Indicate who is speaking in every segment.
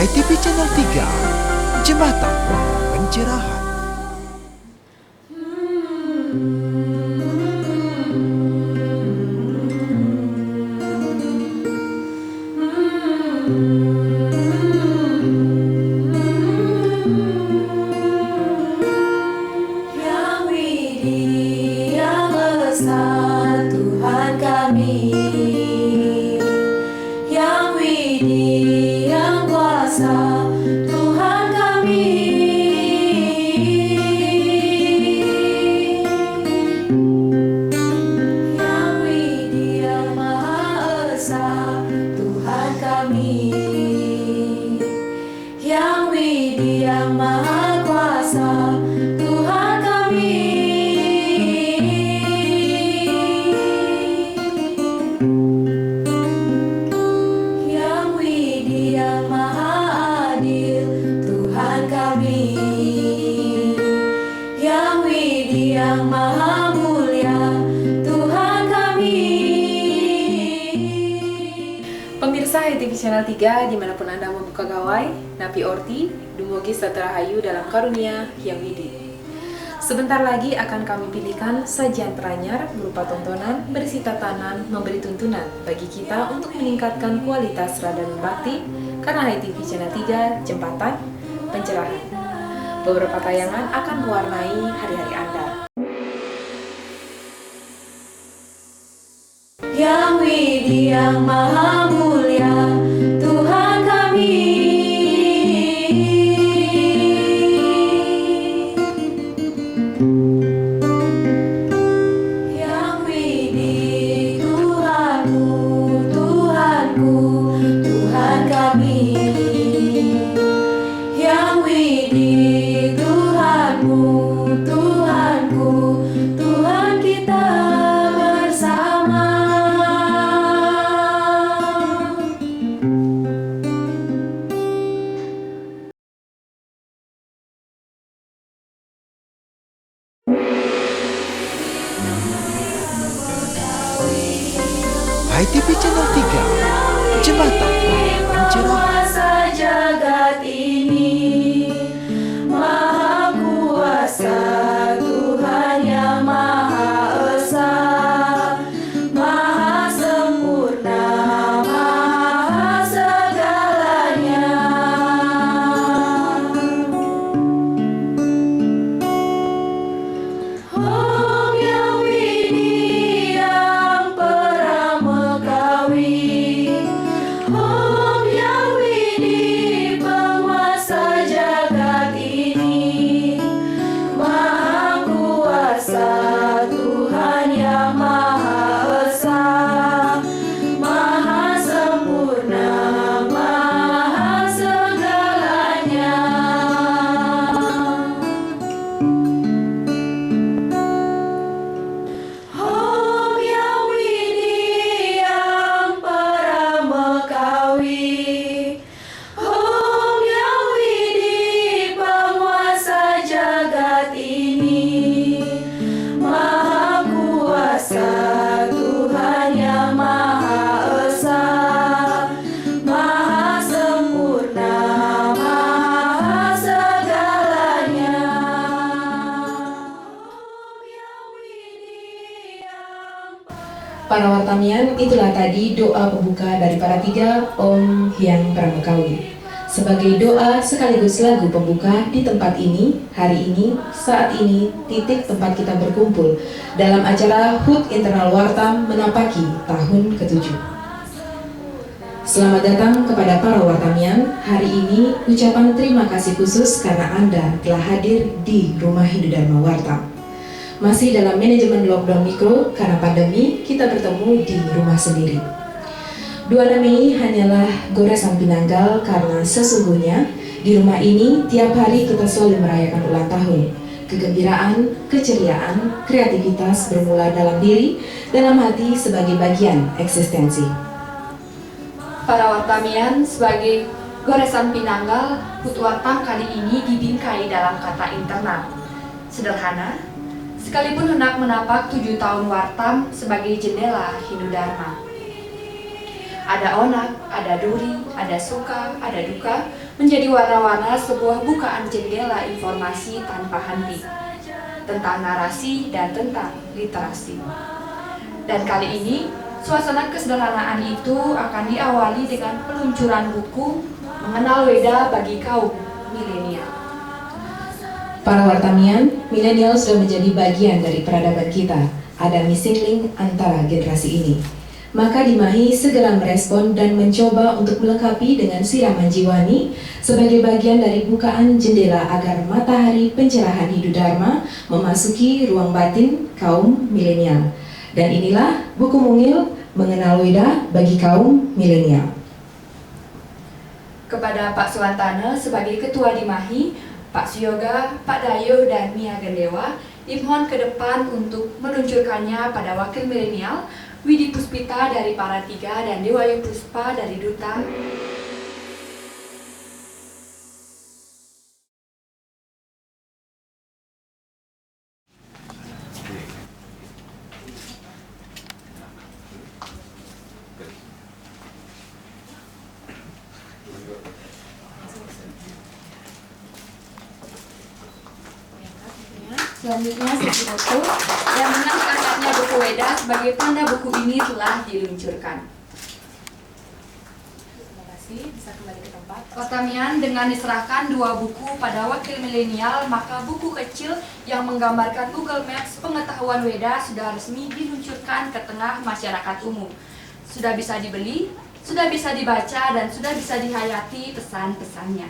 Speaker 1: HiTV Channel 3, Jembatan Pencerahan.
Speaker 2: Yang Widih, yang Esa, Tuhan kami. Yang Widih, yang Kuasa, Tuhan kami. Yang Widih, yang Maha Esa, Tuhan kami. Yang Widih, yang Maha Kuasa, Tuhan kami. Yang Widih, yang Maha Adil, Tuhan kami. Yang Widih, yang Maha Mulia, Tuhan kami.
Speaker 3: Pemirsa HiTV Channel 3 dimanapun Anda membuka gawai, Napi Orti, Dumugi Saterahayu dalam karunia Yang Widih. Sebentar lagi akan kami pilihkan sajian teranyar berupa tontonan berisi tatanan memberi tuntunan bagi kita untuk meningkatkan kualitas radio bakti karena HiTV Channel 3 Jembatan Pencerahan. Beberapa tayangan akan mewarnai hari-hari Anda.
Speaker 2: Yang Widih, yang Maha Mulia, Tuhan kami. Yang Widih, Tuhanku, Tuhanku, Tuhan kami. Yang Widih, Tuhanmu, Tuhanku, Tuhan kita bersama.
Speaker 1: HiTV Channel 3, Jembatan Pencerahan.
Speaker 2: Penguasa jagat ini, Maha Kuasa, Tuhan yang Maha Esa, Maha Sempurna, Maha segalanya. Om Yang Widih, yang Pramekawi. Om Yang Widih, penguasa jagat ini, Maha Kuasa, Tuhan yang Maha Esa, Maha Sempurna, Maha segalanya. Om Yang Widih, yang Pramekawi. Om Yang Widih, penguasa jagat ini, Maha Kuasa, Tuhan yang Maha Esa, Maha Sempurna, Maha segalanya. Om Yang Widih, yang
Speaker 3: Para wartamian, itulah tadi doa pembuka dari para tiga Om Hyang Pramekawi. Sebagai doa sekaligus lagu pembuka di tempat ini, hari ini, saat ini, titik tempat kita berkumpul dalam acara HUT Internal Wartam menapaki tahun ke-7. Selamat datang kepada para wartamian. Hari ini ucapan terima kasih khusus karena Anda telah hadir di Rumah Hindu Dharma Wartam. Masih dalam manajemen lockdown mikro karena pandemi, kita bertemu di rumah sendiri. 2 Mei hanyalah goresan pinanggal karena sesungguhnya di rumah ini tiap hari kita selalu merayakan ulang tahun. Kegembiraan, keceriaan, kreativitas bermula dalam diri, dalam hati sebagai bagian eksistensi.
Speaker 4: Para wartamian, sebagai goresan pinanggal, HUT Wartam kali ini dibingkai dalam kata internal. Sederhana, sekalipun hendak menapak 7 tahun wartam sebagai jendela Hindu Dharma. Ada onak, ada duri, ada suka, ada duka, menjadi warna-warna sebuah bukaan jendela informasi tanpa henti, tentang narasi dan tentang literasi. Dan kali ini, suasana kesederhanaan itu akan diawali dengan peluncuran buku Mengenal Weda bagi Kaum Milenial.
Speaker 3: Para wartamian, milenial sudah menjadi bagian dari peradaban kita. Ada missing link antara generasi ini. Maka Dimahi segera merespon dan mencoba untuk melengkapi dengan siraman jiwani sebagai bagian dari bukaan jendela agar matahari pencerahan Hindu Dharma memasuki ruang batin kaum milenial. Dan inilah buku mungil Mengenal Weda bagi Kaum Milenial.
Speaker 4: Kepada Pak Suwantana sebagai Ketua Dimahi, Pak Suyoga, Pak Dayuh, dan Mia Gendewa dimohon ke depan untuk meluncurkannya pada Wakil Milenial, Widi Puspita dari Paratiga dan Dewayu Puspa dari Duta. Selanjutnya sesi foto yang menangkannya buku Weda sebagai tanda buku ini telah diluncurkan. Terima kasih, bisa kembali ke tempat. Wartamian dengan diserahkan 2 buku pada Wakil Milenial, maka buku kecil yang menggambarkan Google Maps pengetahuan Weda sudah resmi diluncurkan ke tengah masyarakat umum. Sudah bisa dibeli, sudah bisa dibaca, dan sudah bisa dihayati pesan-pesannya.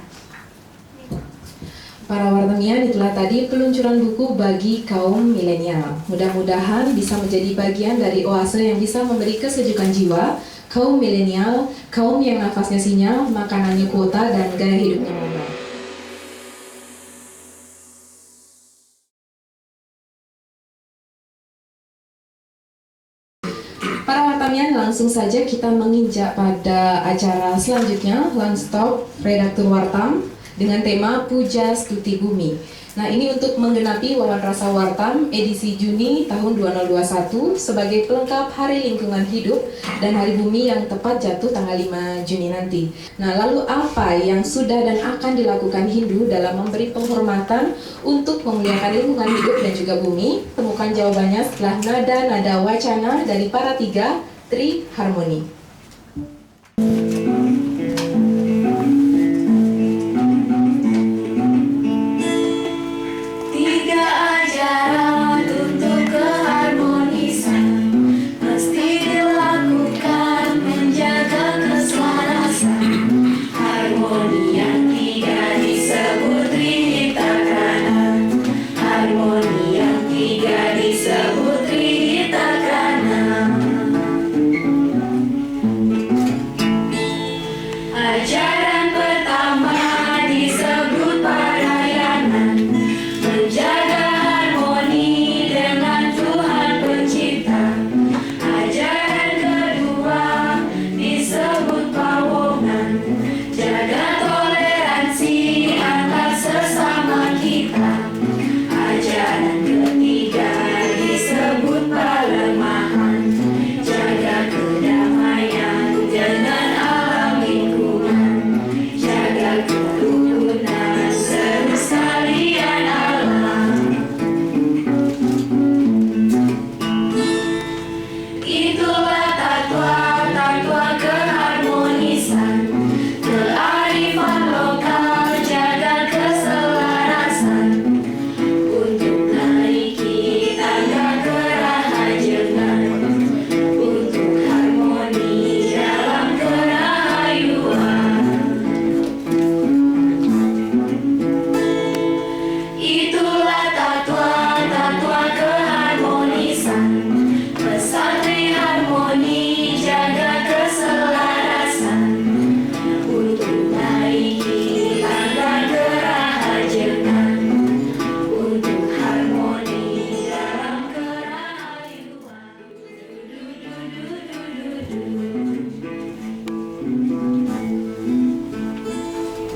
Speaker 3: Para wartamian, itulah tadi peluncuran buku bagi kaum milenial. Mudah-mudahan bisa menjadi bagian dari oase yang bisa memberi kesejukan jiwa kaum milenial, kaum yang nafasnya sinyal, makanannya kuota, dan gaya hidupnya modal. Para wartamian, langsung saja kita menginjak pada acara selanjutnya, Lanstop Redaktur Wartam, dengan tema Puja Stuti Bumi. Nah, ini untuk menggenapi Wawan Rasa Wartam edisi Juni tahun 2021 sebagai pelengkap Hari Lingkungan Hidup dan Hari Bumi yang tepat jatuh tanggal 5 Juni nanti. Nah, lalu apa yang sudah dan akan dilakukan Hindu dalam memberi penghormatan untuk memuliakan lingkungan hidup dan juga bumi? Temukan jawabannya setelah nada-nada wacana dari Paratiga Tri Harmoni.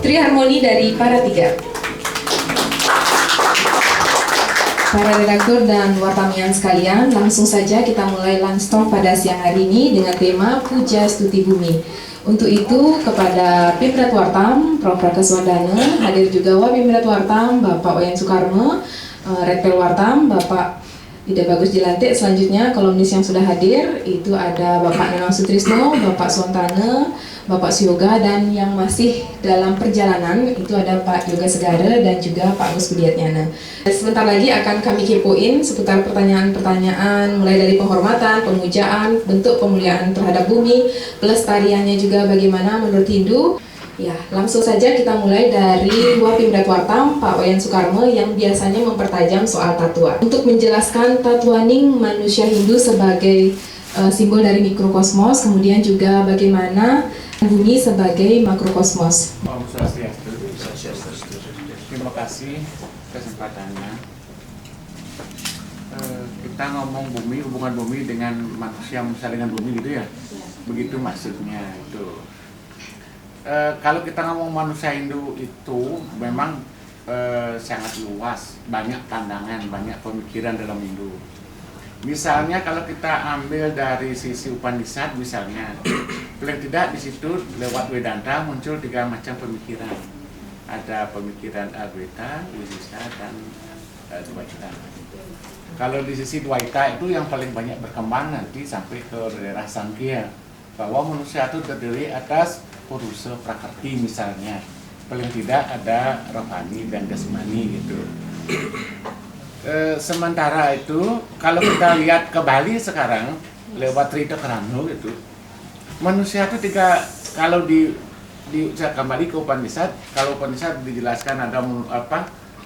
Speaker 3: Tri Harmoni dari Paratiga. Para redaktur dan wartamian sekalian, langsung saja kita mulai lunch talk pada siang hari ini dengan tema Puja Stuti Bumi. Untuk itu, kepada Pimret Wartam, Prof. Rakeswardana, hadir juga Wapimret Wartam, Bapak Oyen Sukarmo, Redpel Wartam, Bapak Ida Bagus Dilantik. Selanjutnya, kolumnis yang sudah hadir, itu ada Bapak Nenong Sutrisno, Bapak Sontane, Bapak Sioga, dan yang masih dalam perjalanan, itu ada Pak Yoga Segara dan juga Pak Agus Budiatnyana. Sebentar lagi akan kami kepoin seputar pertanyaan-pertanyaan, mulai dari penghormatan, pemujaan, bentuk pemuliaan terhadap bumi, pelestariannya juga bagaimana menurut Hindu. Ya, langsung saja kita mulai dari Wapimret Wartam, Pak Oyen Sukarmo, yang biasanya mempertajam soal tatua. Untuk menjelaskan tatuaning manusia Hindu sebagai simbol dari mikrokosmos, kemudian juga bagaimana bumi sebagai makrokosmos.
Speaker 5: Om Swastiastu. Terima kasih kesempatannya. Kita ngomong bumi, hubungan bumi dengan manusia, misalnya dengan bumi gitu ya. Begitu maksudnya itu. Kalau kita ngomong manusia Hindu itu memang sangat luas, banyak pandangan, banyak pemikiran dalam Hindu. Misalnya kalau kita ambil dari sisi Upanishad misalnya, paling tidak di situ lewat Vedanta muncul 3 macam pemikiran. Ada pemikiran Advaita, Vishisha, dan Dvaita. Kalau di sisi Dvaita itu yang paling banyak berkembang nanti sampai ke daerah Sankhya, bahwa manusia itu terdiri atas Purusa Prakrti misalnya, paling tidak ada rohani dan jasmani gitu. Sementara itu kalau kita lihat ke Bali sekarang lewat Trita Karano gitu, manusia itu kalau kembali ke Upanishad, kalau Upanishad dijelaskan ada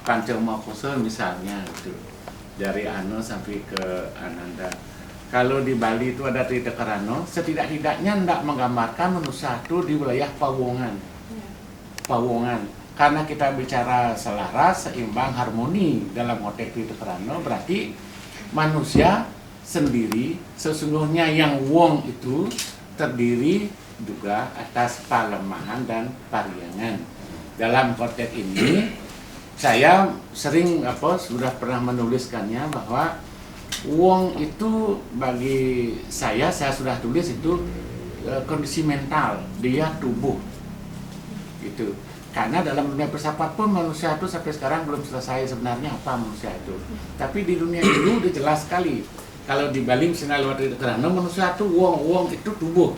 Speaker 5: Pancamakosa misalnya gitu, dari Ano sampai ke Ananda. Kalau di Bali itu ada Trita Karano, setidak-tidaknya tidak menggambarkan manusia itu di wilayah Pawongan. Karena kita bicara selaras, seimbang, harmoni dalam konteks Trita Karano, berarti manusia sendiri sesungguhnya yang wong itu terdiri juga atas palemahan dan pariangan. Dalam konteks ini saya sering sudah pernah menuliskannya bahwa wong itu bagi saya sudah tulis itu kondisi mental, dia tubuh gitu. Karena dalam dunia filsafat pun manusia itu sampai sekarang belum selesai sebenarnya apa manusia itu. Tapi di dunia Hindu udah jelas sekali. Kalau di Bali misalnya lewat Karana, manusia itu wong itu tubuh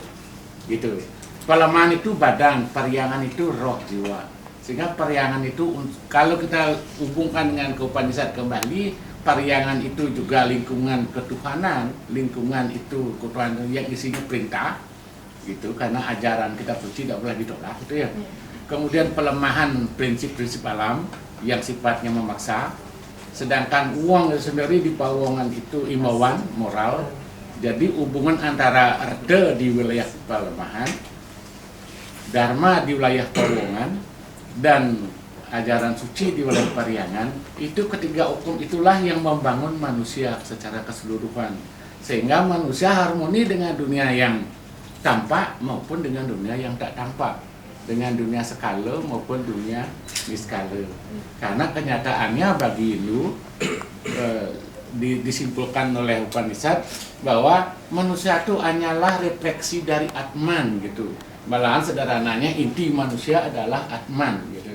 Speaker 5: gitu. Palemahan itu badan, pariangan itu roh jiwa. Sehingga pariangan itu kalau kita hubungkan dengan Upanishad kembali, pariangan itu juga lingkungan ketuhanan, lingkungan itu ketuhanan yang isinya perintah gitu, karena ajaran kitab suci tidak boleh ditolak gitu ya. Kemudian pelemahan prinsip-prinsip alam yang sifatnya memaksa, sedangkan uang sendiri di pawongan itu imbauan moral. Jadi hubungan antara reda di wilayah pelemahan, dharma di wilayah pawongan, dan ajaran suci di wilayah pariangan, itu ketiga hukum itulah yang membangun manusia secara keseluruhan, sehingga manusia harmoni dengan dunia yang tampak maupun dengan dunia yang tak tampak, dengan dunia skala maupun dunia niskala. Karena kenyataannya bagi Hindu disimpulkan oleh Upanishad bahwa manusia itu hanyalah refleksi dari Atman gitu. Malahan sederhananya inti manusia adalah Atman gitu.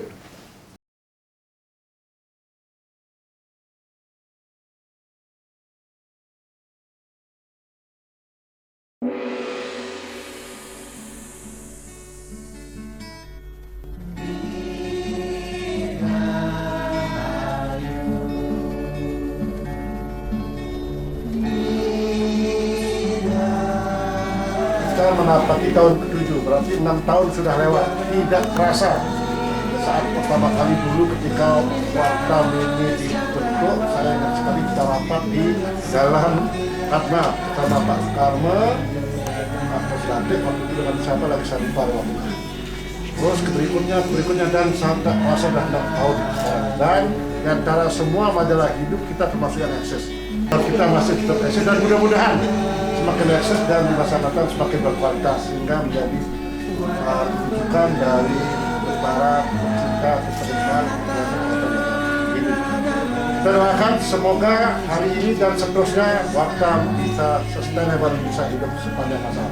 Speaker 6: Kita menapaki tahun ke-7, berarti 6 tahun sudah lewat. Tidak terasa saat pertama kali dulu ketika Wartam ini dibentuk, saya ingat sekali kita rapat di dalam Atma bersama Pak Karma, Pak Poslantik, waktu itu dengan siapa lagi saya lupa waktu itu. Terus berikutnya dan sampai masa sudah 6 tahun sekarang. Dan di antara semua majalah hidup kita termasuk yang eksis. Kita masih tetap eksis dan mudah-mudahan semakin eksis dan dilaksanakan semakin berkualitas sehingga menjadi rujukan dari para pecinta kepentingan ini. Kita doakan semoga hari ini dan seterusnya Wartam bisa sustainable, bisa hidup sepanjang masa.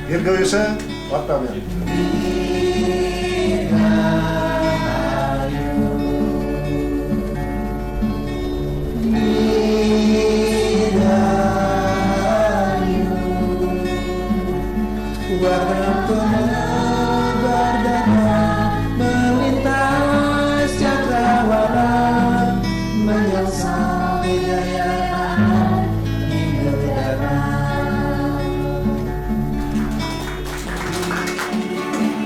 Speaker 6: Dirgayusa Wartam ya.
Speaker 7: Warna penebar damai melintas cakrawala menyongsong kejayaan Hindu-Dharma.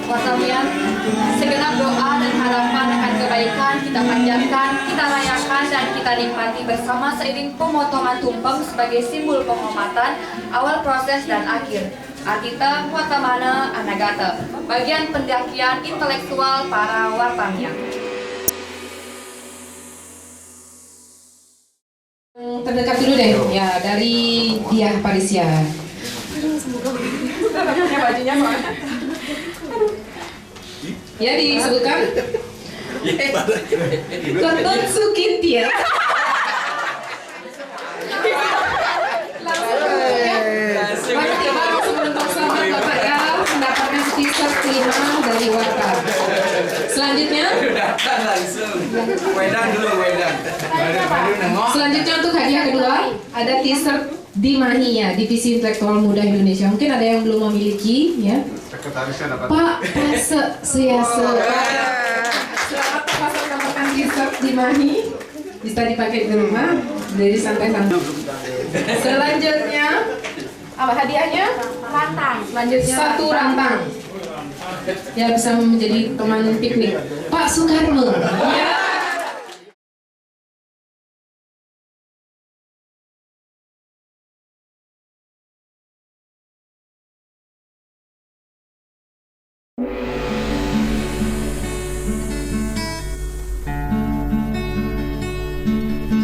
Speaker 4: Wartamian, segenap doa dan harapan akan kebaikan kita panjatkan, kita rayakan dan kita nikmati bersama seiring pemotongan tumpeng sebagai simbol penghormatan awal proses dan akhir. Adita Watamana Anagata, bagian pendakian intelektual para Wartamian.
Speaker 3: Terdekat dulu deh, ya dari Diah Parisia. Ya disebutkan. Ketut Sukintia. Langsung untuk sama Bapak ya mendapatkan t-shirt 5 dari Wartam. Selanjutnya. Selanjutnya untuk hadiah kedua ada t-shirt Dimahi ya, Divisi Intelektual Muda Indonesia. Mungkin ada yang belum memiliki ya. Pak Suyase. Selamat Pak mendapatkan t-shirt Dimahi. Bisa dipakai di rumah, dari santai-santai. Selanjutnya apa hadiahnya? Rantang. Selanjutnya satu rantang. Ya bisa menjadi teman piknik. Pak Soekarno. Ya.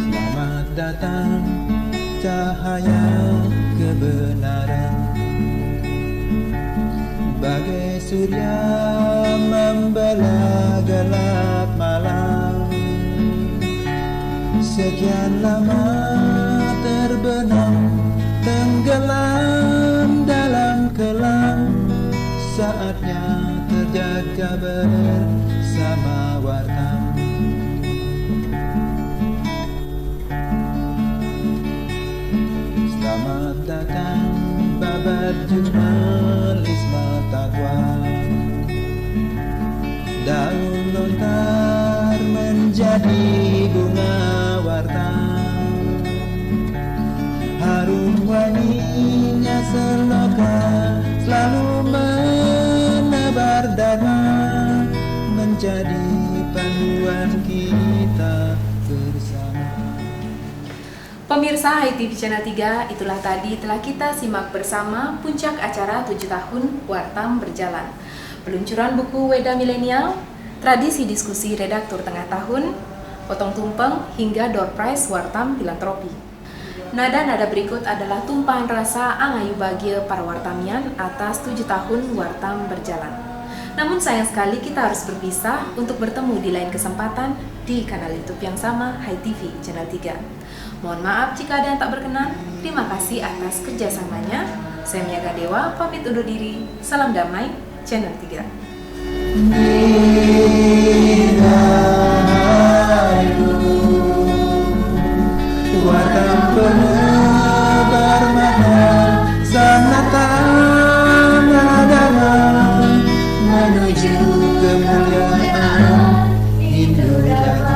Speaker 7: Selamat datang cahaya kebenaran, bagai surya membela gelap malam. Sekian lama terbenam, tenggelam dalam kelam, saatnya terjaga bersama Wartam. Selamat datang babat jurnalisme takwa, daun lontar menjadi bunga Wartam, harum wanginya seloka selalu menebar dharma, menjadi panduan kita bersama.
Speaker 3: Pemirsa HiTV Channel 3, itulah tadi telah kita simak bersama puncak acara 7 tahun Wartam berjalan. Peluncuran buku Weda Milenial, tradisi diskusi redaktur tengah tahun, potong tumpeng, hingga door prize Wartam Filantropi. Nada-nada berikut adalah tumpahan rasa angayu bahagia para Wartamian atas 7 tahun Wartam berjalan. Namun sayang sekali kita harus berpisah untuk bertemu di lain kesempatan di kanal YouTube yang sama HiTV Channel 3. Mohon maaf jika ada yang tak berkenan. Terima kasih atas kerjasamanya. Saya Miaga Dewa, pamit undur diri. Salam damai, Channel 3.
Speaker 7: Wartam penebar makna sanatan agama, menuju kemuliaan Hindu-Dharma.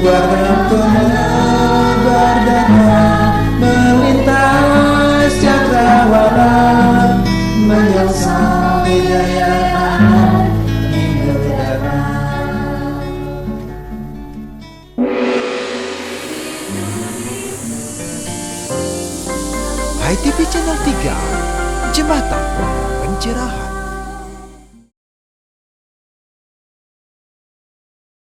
Speaker 7: Warna penebar damai melintas cakrawala, menyongsong kejayaan Hindu-Dharma.
Speaker 1: HiTV Channel 3, Jembatan Pencerahan.